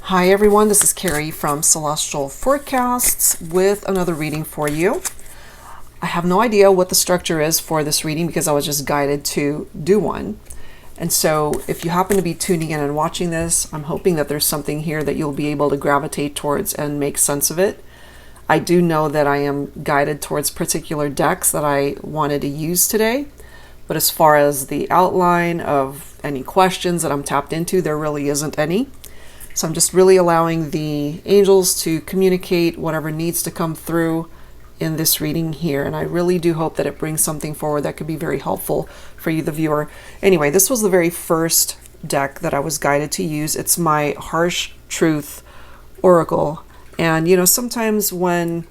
Hi everyone, this is Carrie from Celestial Forecasts with another reading for you. I have no idea what the structure is for this reading because I was just guided to do one. And so if you happen to be tuning in and watching this, I'm hoping that there's something here that you'll be able to gravitate towards and make sense of it. I do know that I am guided towards particular decks that I wanted to use today. But as far as the outline of any questions that I'm tapped into, there really isn't any. So I'm just really allowing the angels to communicate whatever needs to come through in this reading here. And I really do hope that it brings something forward that could be very helpful for you, the viewer. Anyway, this was the very first deck that I was guided to use. It's my Harsh Truth Oracle. And, you know, sometimes when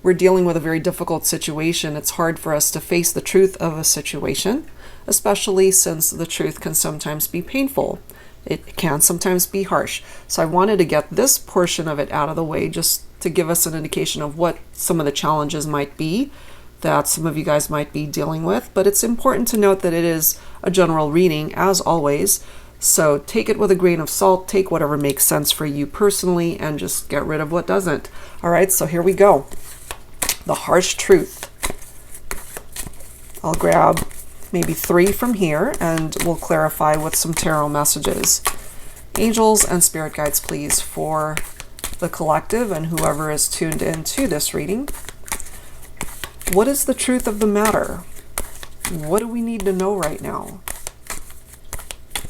we're dealing with a very difficult situation, it's hard for us to face the truth of a situation, especially since the truth can sometimes be painful. It can sometimes be harsh. So I wanted to get this portion of it out of the way just to give us an indication of what some of the challenges might be that some of you guys might be dealing with. But it's important to note that it is a general reading, as always. So take it with a grain of salt, take whatever makes sense for you personally, and just get rid of what doesn't. All right, so here we go. The Harsh Truth. I'll grab maybe 3 from here and we'll clarify with some tarot messages. Angels and spirit guides, please, for the collective and whoever is tuned into this reading. What is the truth of the matter? What do we need to know right now?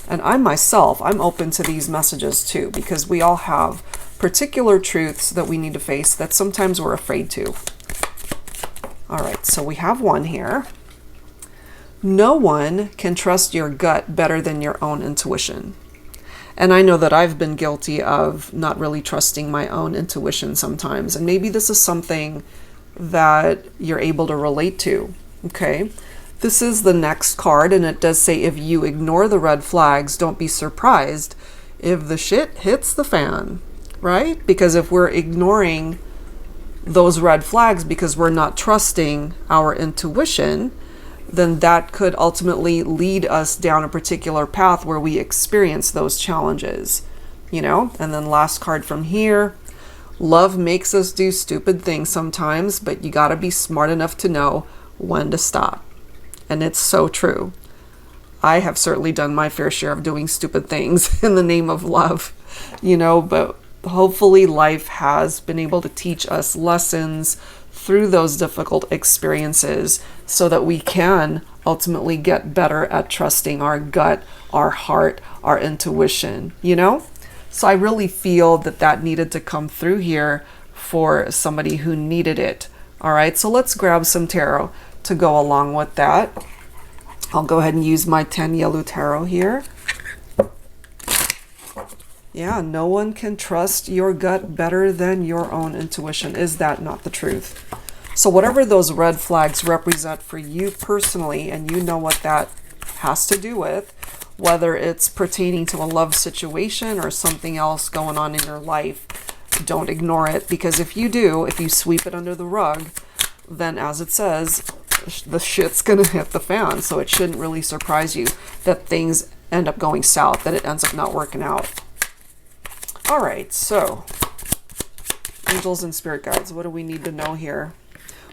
And I'm open to these messages too, because we all have particular truths that we need to face that sometimes we're afraid to. All right, so we have one here. No one can trust your gut better than your own intuition. And I know that I've been guilty of not really trusting my own intuition sometimes. And maybe this is something that you're able to relate to. Okay. This is the next card, and it does say, if you ignore the red flags, don't be surprised if the shit hits the fan, right? Because if we're ignoring those red flags because we're not trusting our intuition, then that could ultimately lead us down a particular path where we experience those challenges, you know? And then last card from here, love makes us do stupid things sometimes, but you gotta be smart enough to know when to stop. And it's so true. I have certainly done my fair share of doing stupid things in the name of love, you know, but hopefully life has been able to teach us lessons through those difficult experiences so that we can ultimately get better at trusting our gut, our heart, our intuition, you know? So I really feel that that needed to come through here for somebody who needed it. All right, so let's grab some tarot to go along with that. I'll go ahead and use my 10 yellow tarot here. Yeah, no one can trust your gut better than your own intuition. Is that not the truth? So whatever those red flags represent for you personally, and you know what that has to do with, whether it's pertaining to a love situation or something else going on in your life, don't ignore it. Because if you do, if you sweep it under the rug, then as it says, the shit's gonna hit the fan. So it shouldn't really surprise you that things end up going south, that it ends up not working out. All right, so angels and spirit guides, what do we need to know here?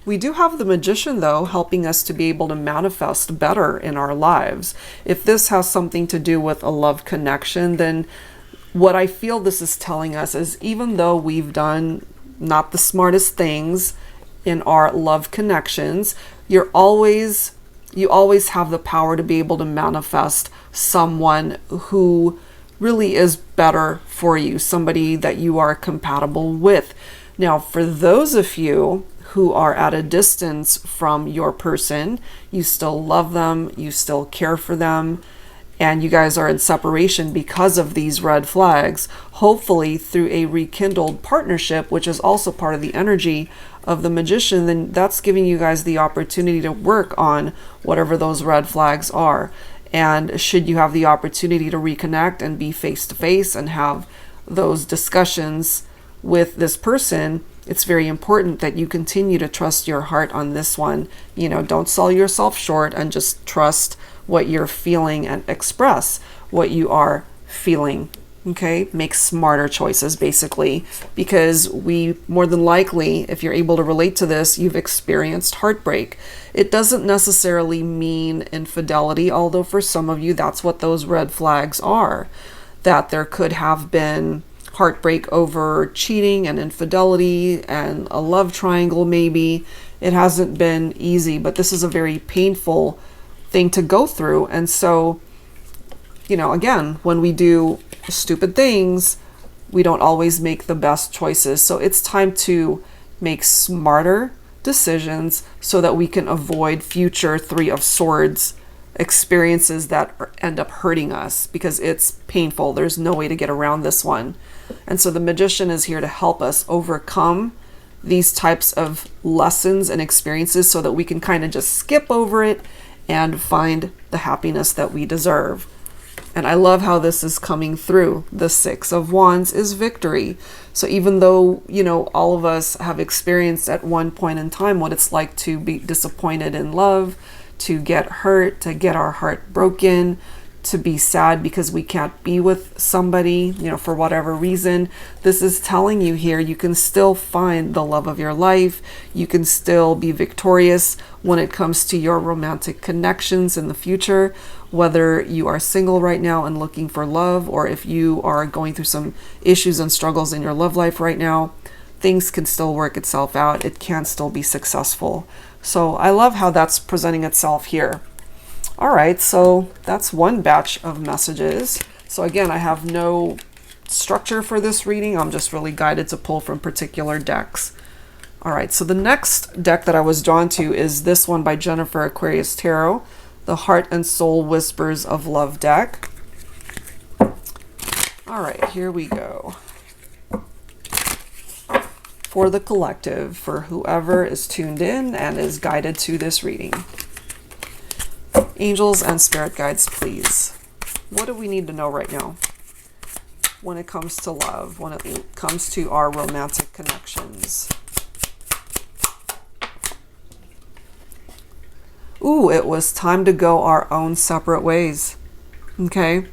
We do have the Magician, though, helping us to be able to manifest better in our lives. If this has something to do with a love connection, then what I feel this is telling us is even though we've done not the smartest things in our love connections, you always have the power to be able to manifest someone who really is better for you, somebody that you are compatible with. Now, for those of you who are at a distance from your person, you still love them, you still care for them, and you guys are in separation because of these red flags, hopefully through a rekindled partnership, which is also part of the energy of the Magician, then that's giving you guys the opportunity to work on whatever those red flags are. And should you have the opportunity to reconnect and be face to face and have those discussions with this person, it's very important that you continue to trust your heart on this one. You know, don't sell yourself short and just trust what you're feeling and express what you are feeling. Okay, make smarter choices basically, because we more than likely, if you're able to relate to this, you've experienced heartbreak. It doesn't necessarily mean infidelity, although for some of you that's what those red flags are, that there could have been heartbreak over cheating and infidelity and a love triangle maybe. It hasn't been easy, but this is a very painful thing to go through. And so, you know, again, when we do stupid things, we don't always make the best choices. So it's time to make smarter decisions so that we can avoid future Three of Swords experiences that end up hurting us, because it's painful. There's no way to get around this one. And so the Magician is here to help us overcome these types of lessons and experiences so that we can kind of just skip over it and find the happiness that we deserve. And I love how this is coming through. The Six of Wands is victory. So even though, you know, all of us have experienced at one point in time what it's like to be disappointed in love, to get hurt, to get our heart broken, to be sad because we can't be with somebody, you know, for whatever reason, this is telling you here you can still find the love of your life. You can still be victorious when it comes to your romantic connections in the future, whether you are single right now and looking for love, or if you are going through some issues and struggles in your love life right now, things can still work itself out. It can still be successful. So I love how that's presenting itself here. All right, so that's one batch of messages. So again, I have no structure for this reading. I'm just really guided to pull from particular decks. All right, so the next deck that I was drawn to is this one by Jennifer Aquarius Tarot, the Heart and Soul Whispers of Love deck. All right, here we go. For the collective, for whoever is tuned in and is guided to this reading. Angels and spirit guides, please. What do we need to know right now when it comes to love, when it comes to our romantic connections? Ooh, it was time to go our own separate ways. Okay,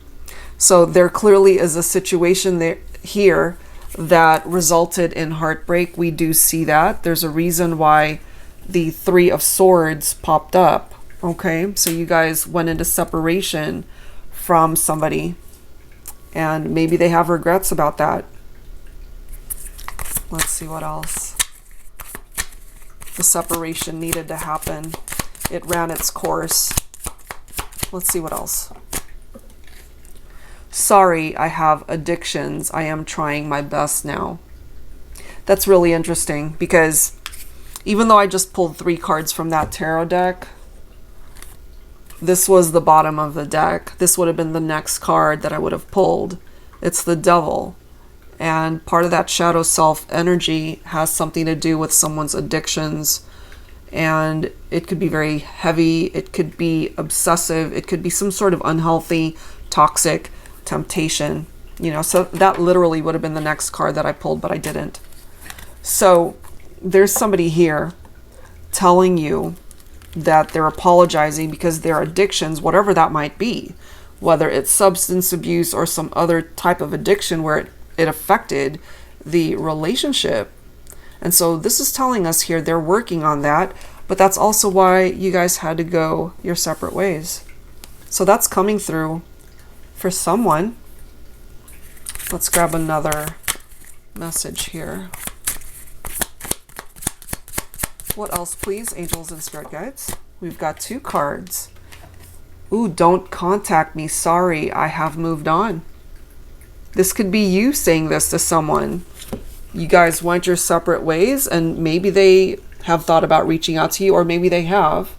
so there clearly is a situation there here that resulted in heartbreak. We do see that. There's a reason why the Three of Swords popped up. Okay, so you guys went into separation from somebody, and maybe they have regrets about that. Let's see what else. The separation needed to happen. It ran its course. Let's see what else. Sorry, I have addictions. I am trying my best now. That's really interesting, because even though I just pulled 3 cards from that tarot deck, this was the bottom of the deck. This would have been the next card that I would have pulled. It's the Devil. And part of that shadow self energy has something to do with someone's addictions. And it could be very heavy. It could be obsessive. It could be some sort of unhealthy, toxic temptation. You know, so that literally would have been the next card that I pulled, but I didn't. So there's somebody here telling you that they're apologizing because their addictions, whatever that might be, whether it's substance abuse or some other type of addiction where it affected the relationship. And so this is telling us here they're working on that, but that's also why you guys had to go your separate ways. So that's coming through for someone. Let's grab another message here. What else, please, angels and spirit guides? We've got 2 cards. Ooh, don't contact me. Sorry, I have moved on. This could be you saying this to someone. You guys went your separate ways, and maybe they have thought about reaching out to you, or maybe they have.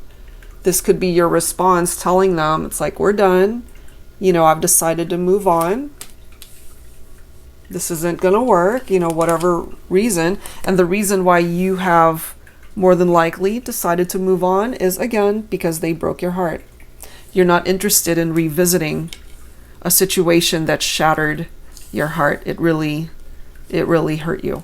This could be your response telling them, it's like, we're done. You know, I've decided to move on. This isn't going to work, you know, whatever reason. And the reason why you have more than likely decided to move on is, again, because they broke your heart. You're not interested in revisiting a situation that shattered your heart. It really hurt you.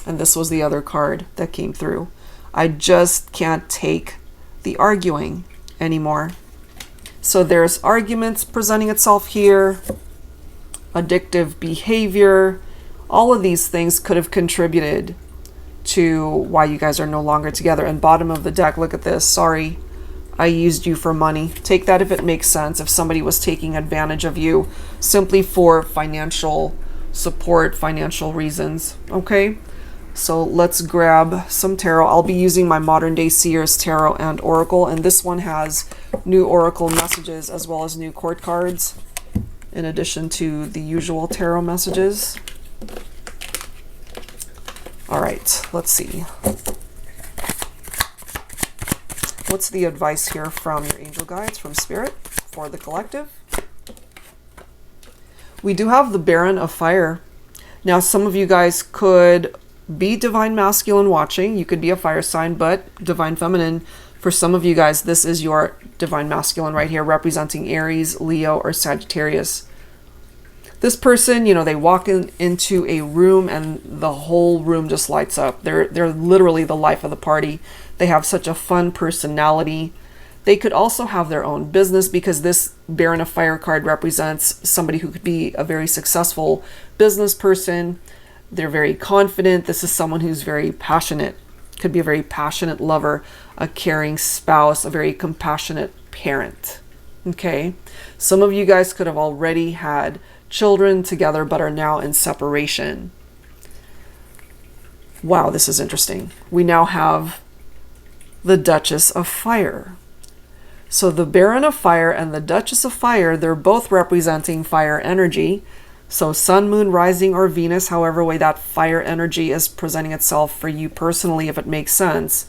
And this was the other card that came through. I just can't take the arguing anymore. So there's arguments presenting itself here. addictive behavior. All of these things could have contributed to why you guys are no longer together. And bottom of the deck, look at this. Sorry, I used you for money. Take that if it makes sense. If somebody was taking advantage of you simply for financial support, financial reasons. Okay, so let's grab some tarot. I'll be using my Modern Day Seers Tarot and Oracle, and this one has new Oracle messages as well as new court cards in addition to the usual tarot messages. All right, let's see. What's the advice here from your angel guides, from Spirit, for the collective? We do have the Baron of Fire. Now, some of you guys could be Divine Masculine watching. You could be a fire sign, but Divine Feminine, for some of you guys, this is your Divine Masculine right here, representing Aries, Leo, or Sagittarius. This person, you know, they walk into a room and the whole room just lights up. They're literally the life of the party. They have such a fun personality. They could also have their own business, because this Baron of Fire card represents somebody who could be a very successful business person. They're very confident. This is someone who's very passionate. Could be a very passionate lover, a caring spouse, a very compassionate parent. Okay. Some of you guys could have already had children together but are now in separation. Wow, this is interesting. We now have the Duchess of Fire. So the Baron of Fire and the Duchess of Fire, they're both representing fire energy. So Sun, Moon, Rising, or Venus, however way that fire energy is presenting itself for you personally, if it makes sense.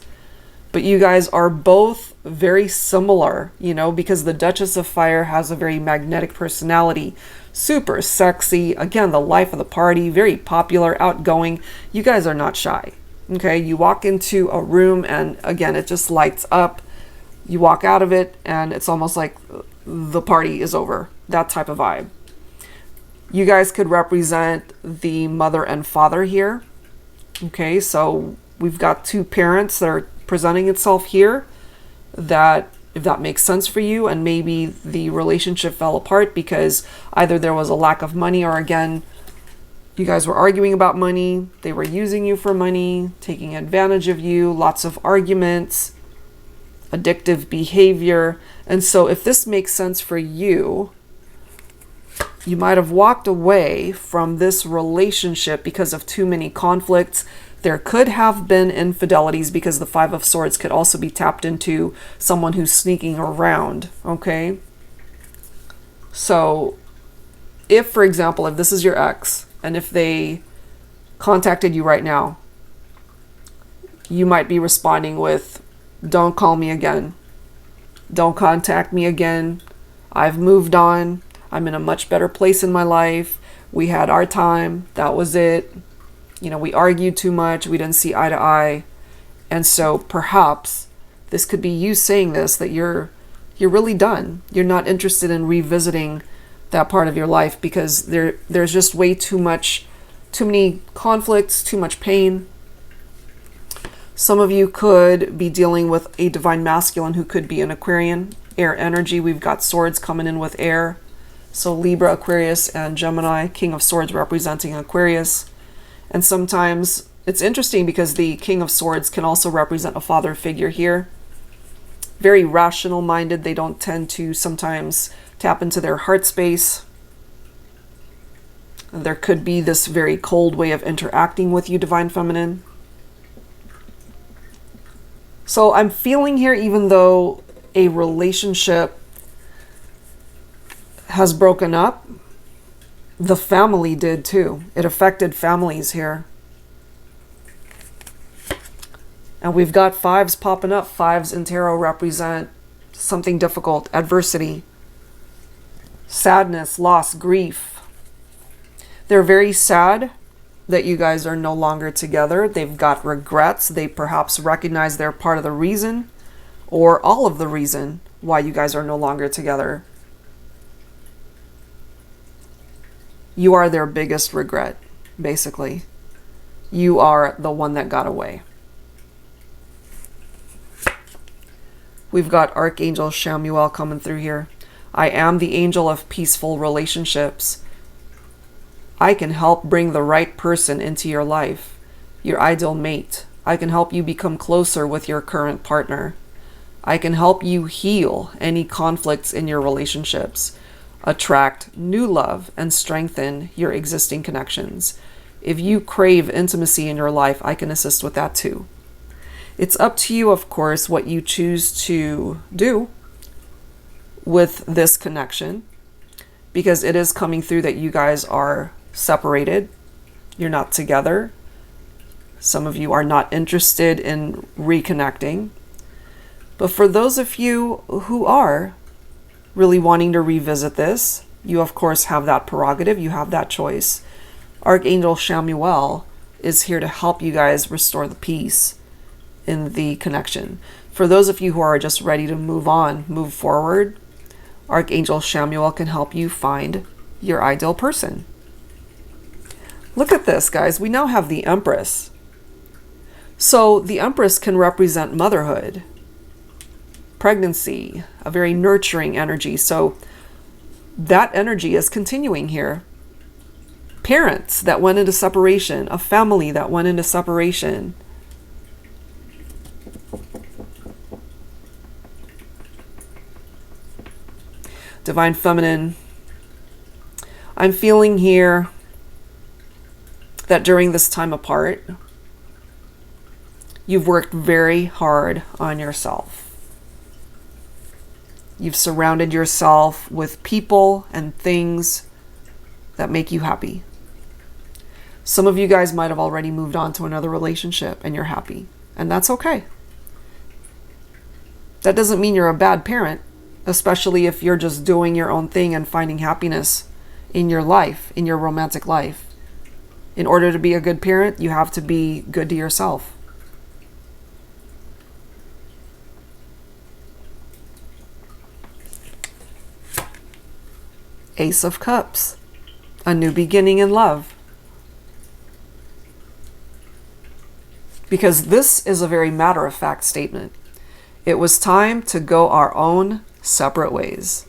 But you guys are both very similar, you know, because the Duchess of Fire has a very magnetic personality, super sexy, again, the life of the party, very popular, outgoing. You guys are not shy, okay? You walk into a room and again, it just lights up. You walk out of it and it's almost like the party is over, that type of vibe. You guys could represent the mother and father here. Okay, so we've got two parents that are presenting itself here, that if that makes sense for you, and maybe the relationship fell apart because either there was a lack of money, or again, you guys were arguing about money, they were using you for money, taking advantage of you, lots of arguments, addictive behavior. And so if this makes sense for you, you might have walked away from this relationship because of too many conflicts. There could have been infidelities, because the Five of Swords could also be tapped into someone who's sneaking around, okay? So if, for example, if this is your ex, and if they contacted you right now, you might be responding with, don't call me again. Don't contact me again. I've moved on. I'm in a much better place in my life. We had our time. That was it. You know, we argued too much. We didn't see eye to eye. And so perhaps this could be you saying this, that you're really done. You're not interested in revisiting that part of your life because there's just way too many conflicts, too much pain. Some of you could be dealing with a Divine Masculine who could be an Aquarian, air energy. We've got swords coming in with air. So Libra, Aquarius, and Gemini, King of Swords representing Aquarius. And sometimes it's interesting because the King of Swords can also represent a father figure here. Very rational minded. They don't tend to sometimes tap into their heart space. And there could be this very cold way of interacting with you, Divine Feminine. So I'm feeling here, even though a relationship has broken up, the family did too. It affected families here. And we've got fives popping up. Fives in tarot represent something difficult, adversity, sadness, loss, grief. They're very sad that you guys are no longer together. They've got regrets. They perhaps recognize they're part of the reason or all of the reason why you guys are no longer together. You are their biggest regret, basically. You are the one that got away. We've got Archangel Shamuel coming through here. I am the angel of peaceful relationships. I can help bring the right person into your life, your ideal mate. I can help you become closer with your current partner. I can help you heal any conflicts in your relationships, attract new love, and strengthen your existing connections. If you crave intimacy in your life, I can assist with that too. It's up to you, of course, what you choose to do with this connection, because it is coming through that you guys are separated. You're not together. Some of you are not interested in reconnecting. But for those of you who are really wanting to revisit this, you of course have that prerogative, you have that choice. Archangel Chamuel is here to help you guys restore the peace in the connection. For those of you who are just ready to move on, move forward, Archangel Chamuel can help you find your ideal person. Look at this, guys. We now have the Empress. So the Empress can represent motherhood, pregnancy, a very nurturing energy. So that energy is continuing here. Parents that went into separation, a family that went into separation. Divine Feminine, I'm feeling here that during this time apart, you've worked very hard on yourself. You've surrounded yourself with people and things that make you happy. Some of you guys might have already moved on to another relationship and you're happy, and that's okay. That doesn't mean you're a bad parent, especially if you're just doing your own thing and finding happiness in your life, in your romantic life. In order to be a good parent, you have to be good to yourself. Ace of Cups, a new beginning in love. Because this is a very matter-of-fact statement. It was time to go our own separate ways.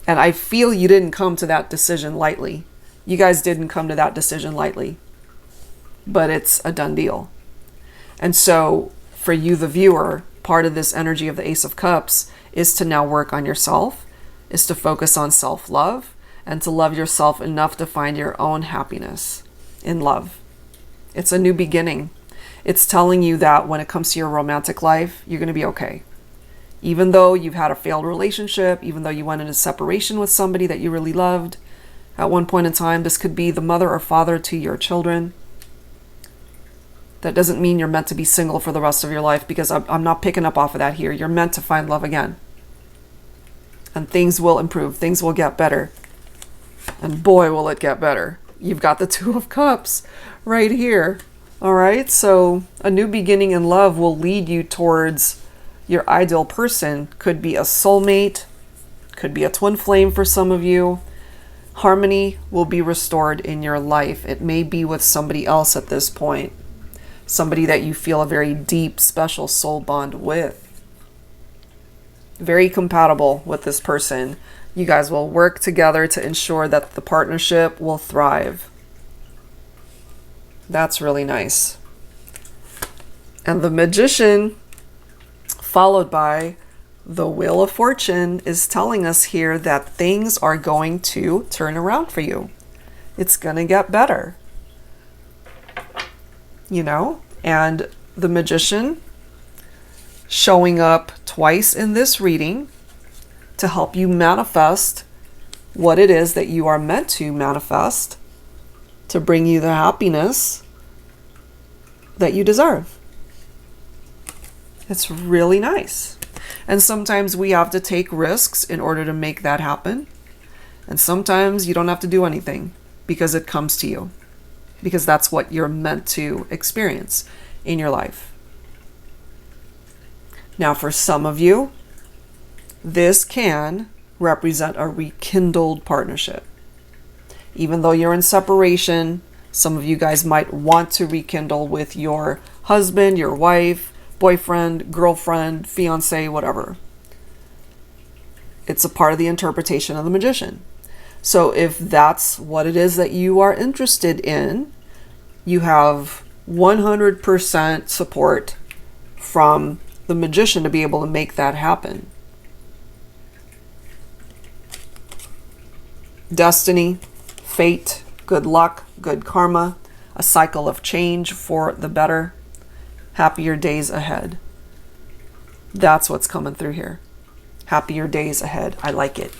And I feel you didn't come to that decision lightly. You guys didn't come to that decision lightly. But it's a done deal. And so, for you, the viewer, part of this energy of the Ace of Cups is to now work on yourself, is to focus on self-love, and to love yourself enough to find your own happiness in love. It's a new beginning. It's telling you that when it comes to your romantic life, you're going to be okay. Even though you've had a failed relationship, even though you went into separation with somebody that you really loved, at one point in time, this could be the mother or father to your children. That doesn't mean you're meant to be single for the rest of your life, because I'm not picking up off of that here. You're meant to find love again. And things will improve. Things will get better. And boy, will it get better. You've got the Two of Cups right here. All right, so a new beginning in love will lead you towards your ideal person. Could be a soulmate, could be a twin flame for some of you. Harmony will be restored in your life. It may be with somebody else at this point. Somebody that you feel a very deep, special soul bond with. Very compatible with this person. You guys will work together to ensure that the partnership will thrive. That's really nice. And the Magician, followed by the Wheel of Fortune, is telling us here that things are going to turn around for you. It's going to get better. You know? And the Magician showing up twice in this reading to help you manifest what it is that you are meant to manifest, to bring you the happiness that you deserve. It's really nice. And sometimes we have to take risks in order to make that happen. And sometimes you don't have to do anything because it comes to you. Because that's what you're meant to experience in your life. Now, for some of you, this can represent a rekindled partnership. Even though you're in separation, some of you guys might want to rekindle with your husband, your wife, boyfriend, girlfriend, fiance, whatever. It's a part of the interpretation of the Magician. So if that's what it is that you are interested in, you have 100% support from the magician to be able to make that happen. Destiny, fate, good luck, good karma, a cycle of change for the better, happier days ahead. That's what's coming through here. Happier days ahead. I like it.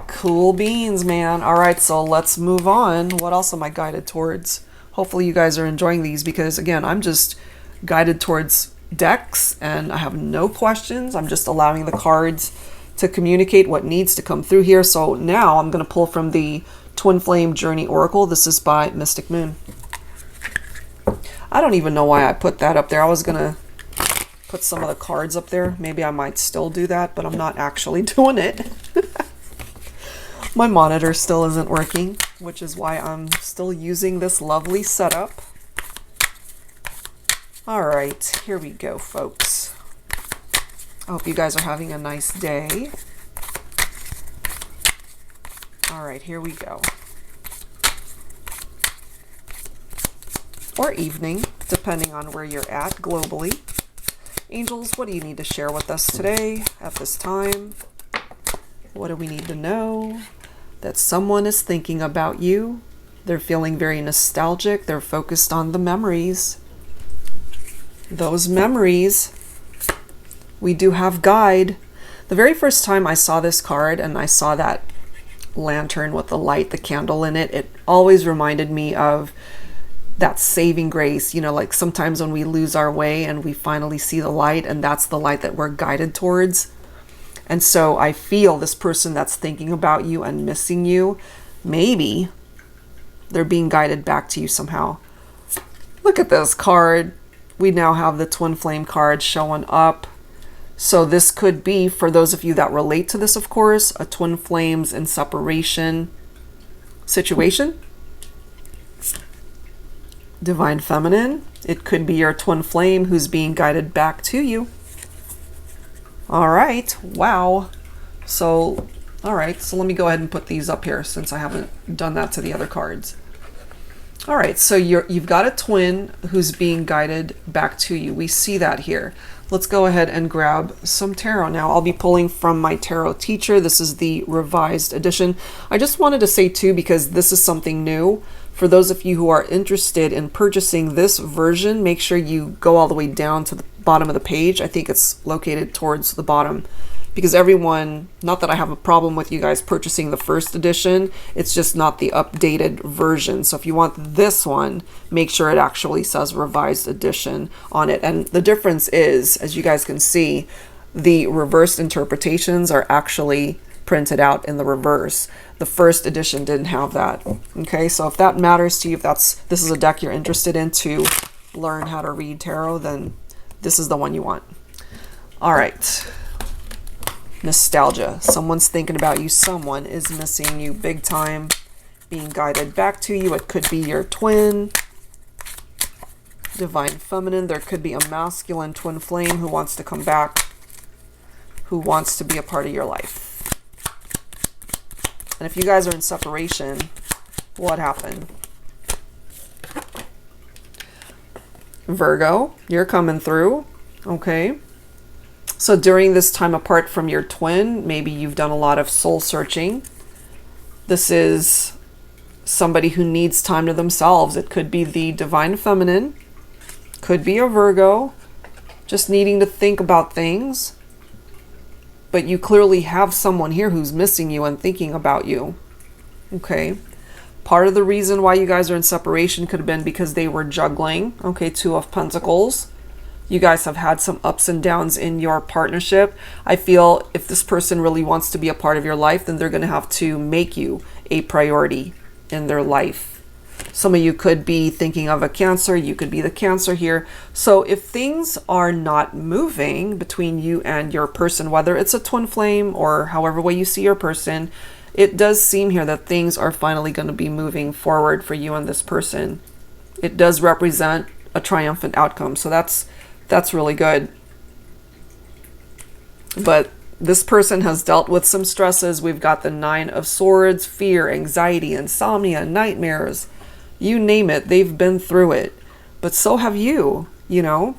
Cool beans, man. All right, so let's move on. What else am I guided towards? Hopefully you guys are enjoying these, because again, I'm just guided towards decks and I have no questions. I'm just allowing the cards to communicate what needs to come through here. So now I'm going to pull from the Twin Flame Journey Oracle. This is by Mystic Moon. I don't even know why I put that up there. I was going to put some of the cards up there. Maybe I might still do that, but I'm not actually doing it. My monitor still isn't working, which is why I'm still using this lovely setup. All right, here we go, folks. I hope you guys are having a nice day. All right, here we go. Or evening, depending on where you're at globally. Angels, what do you need to share with us today at this time? What do we need to know? That someone is thinking about you. They're feeling very nostalgic. They're focused on the memories. Those memories. We do have guide. The very first time I saw this card and I saw that lantern with the light, the candle in it, it always reminded me of that saving grace. You know, like sometimes when we lose our way and we finally see the light, and that's the light that we're guided towards. And so I feel this person that's thinking about you and missing you, maybe they're being guided back to you somehow. Look at this card. We now have the Twin Flame card showing up. So this could be, for those of you that relate to this, of course, a twin flames in separation situation. Divine Feminine. It could be your twin flame who's being guided back to you. All right. Wow. So, all right. So let me go ahead and put these up here since I haven't done that to the other cards. All right. So you've got a twin who's being guided back to you. We see that here. Let's go ahead and grab some tarot now. I'll be pulling from my tarot teacher. This is the revised edition. I just wanted to say too, because this is something new, for those of you who are interested in purchasing this version, make sure you go all the way down to the bottom of the page. I think it's located towards the bottom, because everyone, not that I have a problem with you guys purchasing the first edition, it's just not the updated version. So if you want this one, make sure it actually says revised edition on it. And the difference is, as you guys can see, the reversed interpretations are actually printed out in the reverse. The first edition didn't have that. Okay, so if that matters to you, if this is a deck you're interested in to learn how to read tarot, then this is the one you want. All right. Nostalgia. Someone's thinking about you. Someone is missing you big time, being guided back to you. It could be your twin. Divine Feminine. There could be a masculine twin flame who wants to come back, who wants to be a part of your life. And if you guys are in separation, what happened? Virgo, you're coming through. Okay. So during this time apart from your twin, maybe you've done a lot of soul searching. This is somebody who needs time to themselves. It could be the Divine Feminine, could be a Virgo, just needing to think about things. But you clearly have someone here who's missing you and thinking about you. Okay. Part of the reason why you guys are in separation could have been because they were juggling. Okay, Two of Pentacles. You guys have had some ups and downs in your partnership. I feel if this person really wants to be a part of your life, then they're going to have to make you a priority in their life. Some of you could be thinking of a Cancer. You could be the Cancer here. So if things are not moving between you and your person, whether it's a twin flame or however way you see your person, it does seem here that things are finally going to be moving forward for you and this person. It does represent a triumphant outcome. So that's really good. But This person has dealt with some stresses. We've got the 9 of Swords, fear, anxiety, insomnia, nightmares, you name it. They've been through it, but so have you, you know?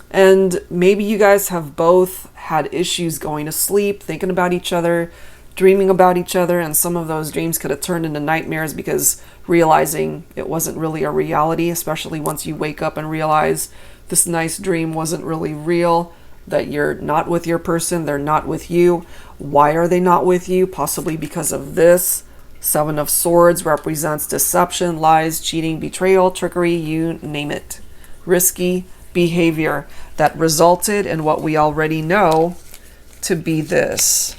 And maybe you guys have both had issues going to sleep, thinking about each other, dreaming about each other, and some of those dreams could have turned into nightmares because realizing it wasn't really a reality, especially once you wake up and realize this nice dream wasn't really real, that you're not with your person, they're not with you. Why are they not with you? Possibly because of this. 7 of Swords represents deception, lies, cheating, betrayal, trickery, you name it. Risky behavior that resulted in what we already know to be this.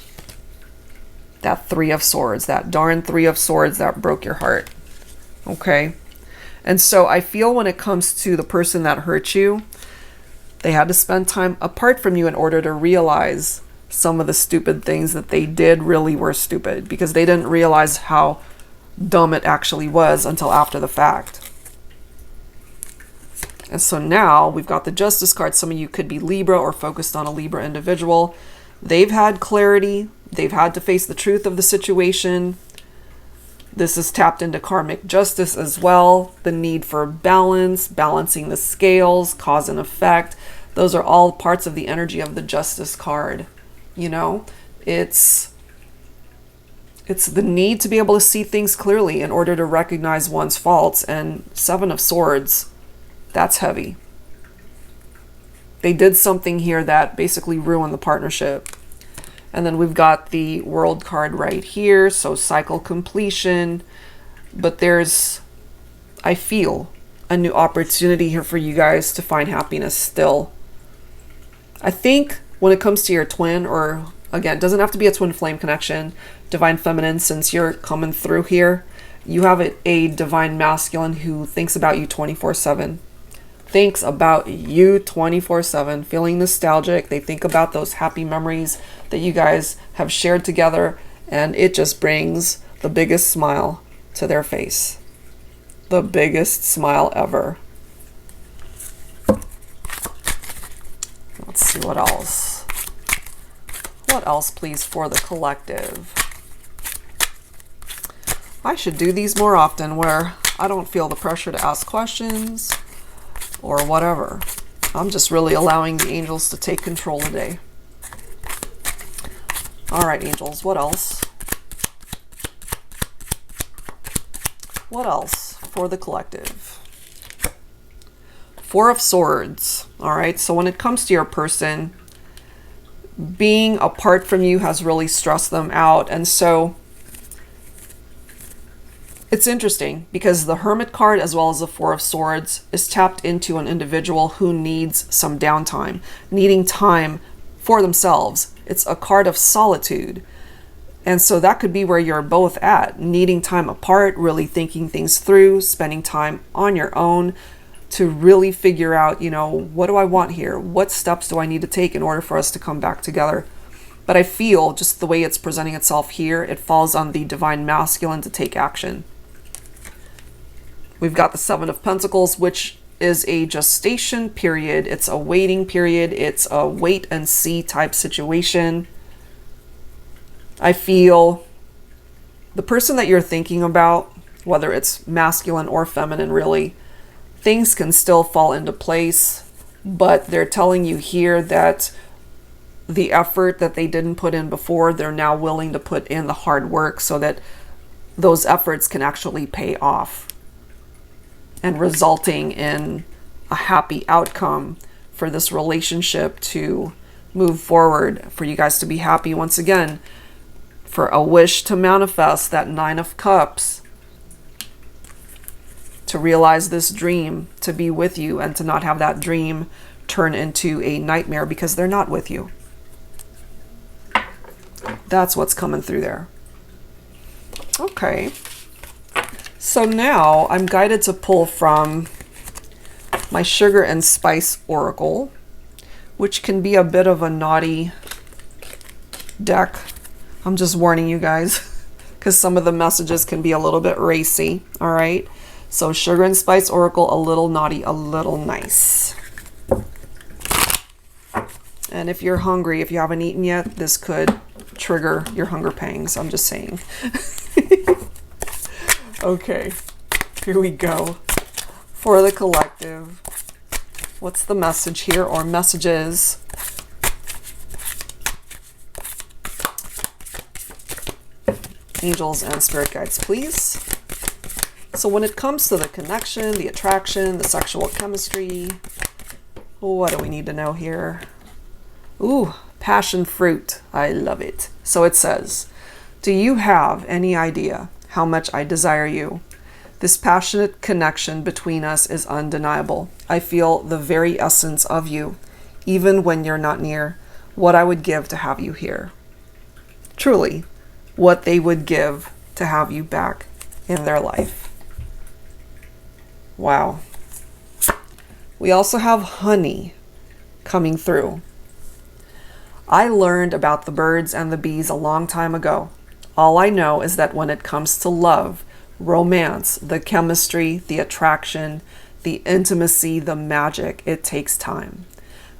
That 3 of Swords, that darn 3 of Swords that broke your heart. Okay? And so I feel when it comes to the person that hurt you, they had to spend time apart from you in order to realize some of the stupid things that they did really were stupid, because they didn't realize how dumb it actually was until after the fact. And so now we've got the Justice card. Some of you could be Libra or focused on a Libra individual. They've had clarity. They've had to face the truth of the situation. This is tapped into karmic justice as well. The need for balance, balancing the scales, cause and effect. Those are all parts of the energy of the Justice card. You know, it's the need to be able to see things clearly in order to recognize one's faults. And 7 of Swords, that's heavy. They did something here that basically ruined the partnership. And then we've got the World card right here, so cycle completion. But there's, I feel, a new opportunity here for you guys to find happiness still. I think when it comes to your twin, or again, it doesn't have to be a twin flame connection, divine feminine, since you're coming through here, you have a divine masculine who thinks about you 24/7. Thinks about you 24/7, feeling nostalgic. They think about those happy memories that you guys have shared together, and it just brings the biggest smile to their face. The biggest smile ever. Let's see what else. What else, please, for the collective? I should do these more often where I don't feel the pressure to ask questions or whatever. I'm just really allowing the angels to take control today. All right, angels, what else? What else for the collective? 4 of Swords. All right, so when it comes to your person, being apart from you has really stressed them out. And so it's interesting because the Hermit card as well as the 4 of Swords is tapped into an individual who needs some downtime, needing time for themselves. It's a card of solitude. And so that could be where you're both at, needing time apart, really thinking things through, spending time on your own to really figure out, you know, what do I want here? What steps do I need to take in order for us to come back together? But I feel just the way it's presenting itself here, it falls on the divine masculine to take action. We've got the 7 of Pentacles, which is a gestation period. It's a waiting period. It's a wait and see type situation. I feel the person that you're thinking about, whether it's masculine or feminine, really, things can still fall into place, but they're telling you here that the effort that they didn't put in before, they're now willing to put in the hard work so that those efforts can actually pay off and resulting in a happy outcome for this relationship to move forward, for you guys to be happy once again, for a wish to manifest that 9 of Cups, to realize this dream, to be with you, and to not have that dream turn into a nightmare because they're not with you. That's what's coming through there. Okay. So now I'm guided to pull from my Sugar and Spice Oracle, which can be a bit of a naughty deck. I'm just warning you guys because some of the messages can be a little bit racy. All right. So Sugar and Spice Oracle, a little naughty, a little nice. And if you're hungry, if you haven't eaten yet, this could trigger your hunger pangs. I'm just saying. Okay, here we go. For the collective, what's the message here, or messages? Angels and spirit guides, please. So when it comes to the connection, the attraction, the sexual chemistry, what do we need to know here? Ooh, passion fruit. I love it. So it says, do you have any idea how much I desire you? This passionate connection between us is undeniable. I feel the very essence of you, even when you're not near. What I would give to have you here. Truly, what they would give to have you back in their life. Wow. We also have honey coming through. I learned about the birds and the bees a long time ago. All I know is that when it comes to love, romance, the chemistry, the attraction, the intimacy, the magic, it takes time.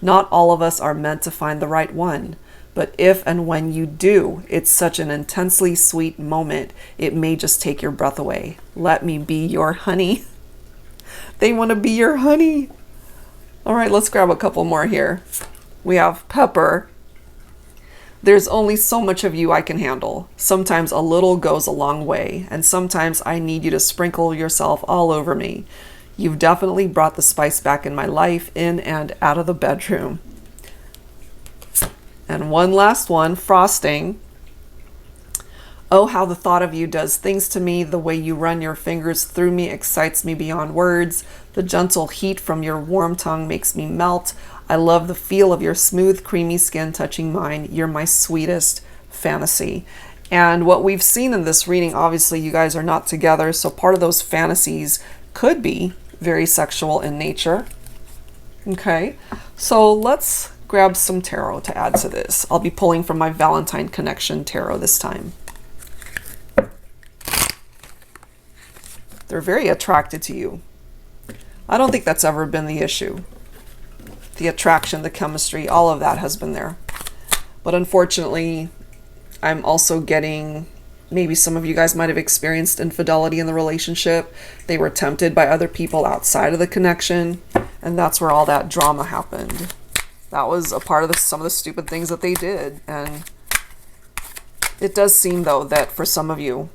Not all of us are meant to find the right one, but if and when you do, it's such an intensely sweet moment, it may just take your breath away. Let me be your honey. They want to be your honey. All right, let's grab a couple more here. We have pepper. There's only so much of you I can handle. Sometimes a little goes a long way, and sometimes I need you to sprinkle yourself all over me. You've definitely brought the spice back in my life, in and out of the bedroom. And one last one, frosting. Oh, how the thought of you does things to me. The way you run your fingers through me excites me beyond words. The gentle heat from your warm tongue makes me melt. I love the feel of your smooth, creamy skin touching mine. You're my sweetest fantasy. And what we've seen in this reading, obviously you guys are not together, so part of those fantasies could be very sexual in nature. Okay, so let's grab some tarot to add to this. I'll be pulling from my Valentine Connection tarot this time. They're very attracted to you. I don't think that's ever been the issue. The attraction, the chemistry, all of that has been there. But unfortunately, I'm also getting, maybe some of you guys might have experienced infidelity in the relationship. They were tempted by other people outside of the connection, and that's where all that drama happened. That was a part of some of the stupid things that they did. And it does seem, though, that for some of you,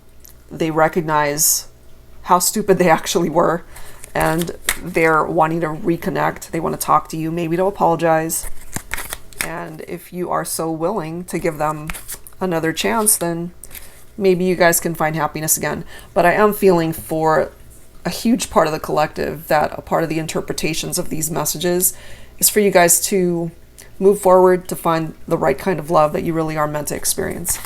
they recognize how stupid they actually were, and they're wanting to reconnect. They want to talk to you, maybe to apologize. And if you are so willing to give them another chance, then maybe you guys can find happiness again. But I am feeling for a huge part of the collective that a part of the interpretations of these messages is for you guys to move forward, to find the right kind of love that you really are meant to experience.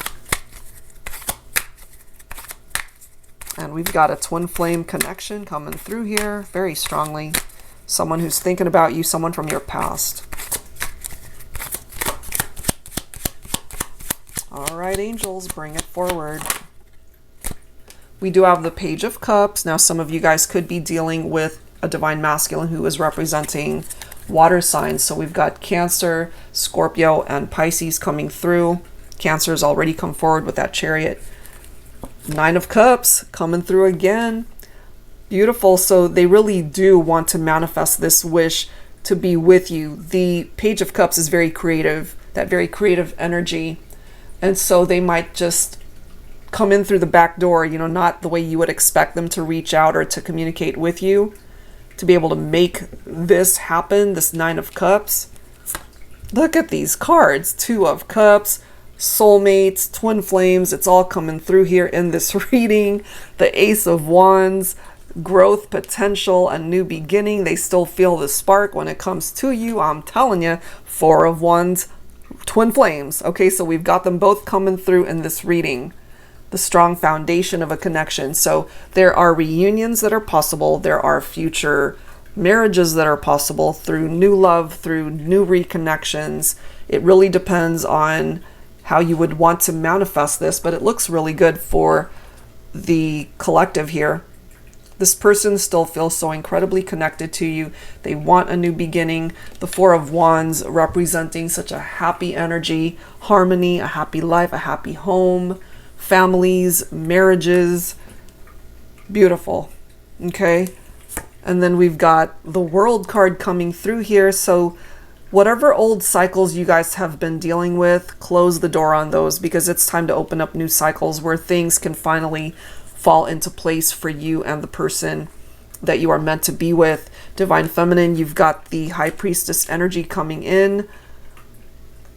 And we've got a twin flame connection coming through here very strongly. Someone who's thinking about you, someone from your past. All right, angels, bring it forward. We do have the Page of Cups. Now, some of you guys could be dealing with a divine masculine who is representing water signs. So we've got Cancer, Scorpio, and Pisces coming through. Cancer has already come forward with that Chariot. Nine of Cups coming through again. Beautiful. So they really do want to manifest this wish to be with you. The Page of Cups is very creative, that very creative energy. And so they might just come in through the back door, you know, not the way you would expect them to reach out or to communicate with you, to be able to make this happen, this Nine of Cups. Look at these cards. Two of Cups, soulmates, twin flames. It's all coming through here in this reading. The Ace of Wands, growth, potential, a new beginning. They still feel the spark when it comes to you. I'm telling you, Four of Wands, twin flames. Okay, so we've got them both coming through in this reading. The strong foundation of a connection. So there are reunions that are possible. There are future marriages that are possible through new love, through new reconnections. It really depends on how you would want to manifest this, but it looks really good for the collective here. This person still feels so incredibly connected to you. They want a new beginning. The Four of Wands representing such a happy energy, harmony, a happy life, a happy home, families, marriages. Beautiful. Okay. And then we've got the World card coming through here. So whatever old cycles you guys have been dealing with, close the door on those, because it's time to open up new cycles where things can finally fall into place for you and the person that you are meant to be with. Divine Feminine, you've got the High Priestess energy coming in.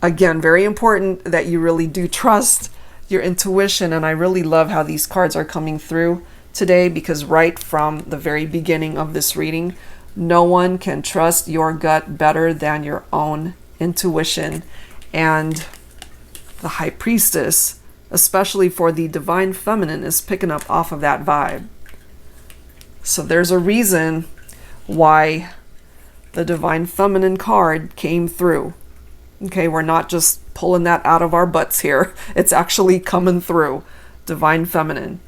Again, very important that you really do trust your intuition. And I really love how these cards are coming through today, because right from the very beginning of this reading, no one can trust your gut better than your own intuition. And the High Priestess, especially for the Divine Feminine, is picking up off of that vibe. So there's a reason why the Divine Feminine card came through. Okay, we're not just pulling that out of our butts here. It's actually coming through. Divine Feminine.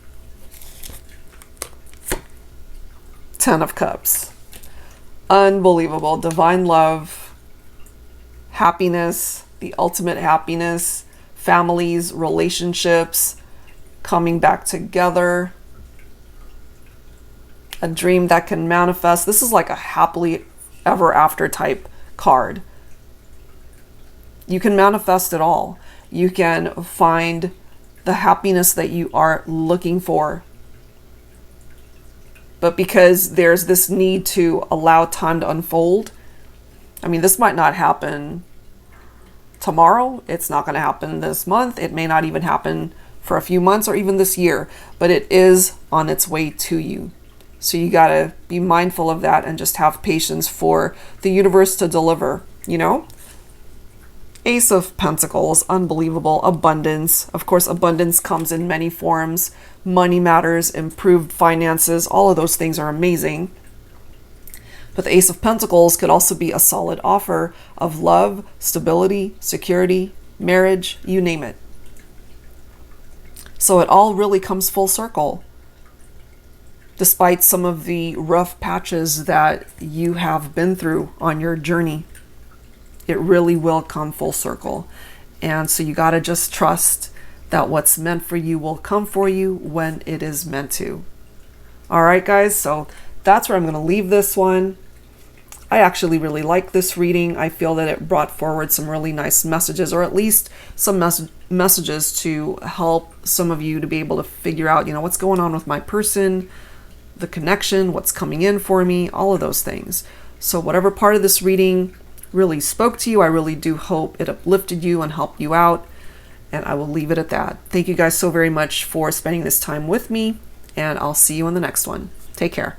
10 of Cups. Unbelievable. Divine love, happiness, the ultimate happiness, families, relationships coming back together, a dream that can manifest. This is like a happily ever after type card. You can manifest it all. You can find the happiness that you are looking for. But because there's this need to allow time to unfold, I mean, this might not happen tomorrow. It's not going to happen this month. It may not even happen for a few months or even this year, but it is on its way to you. So you got to be mindful of that and just have patience for the universe to deliver, you know? Ace of Pentacles, unbelievable. Abundance. Of course, abundance comes in many forms. Money matters, improved finances, all of those things are amazing. But the Ace of Pentacles could also be a solid offer of love, stability, security, marriage, you name it. So it all really comes full circle. Despite some of the rough patches that you have been through on your journey, it really will come full circle. And so you got to just trust that what's meant for you will come for you when it is meant to. All right, guys, so that's where I'm going to leave this one. I actually really like this reading. I feel that it brought forward some really nice messages, or at least some messages to help some of you to be able to figure out, you know, what's going on with my person, the connection, what's coming in for me, all of those things. So whatever part of this reading really spoke to you, I really do hope it uplifted you and helped you out. And I will leave it at that. Thank you guys so very much for spending this time with me, and I'll see you in the next one. Take care.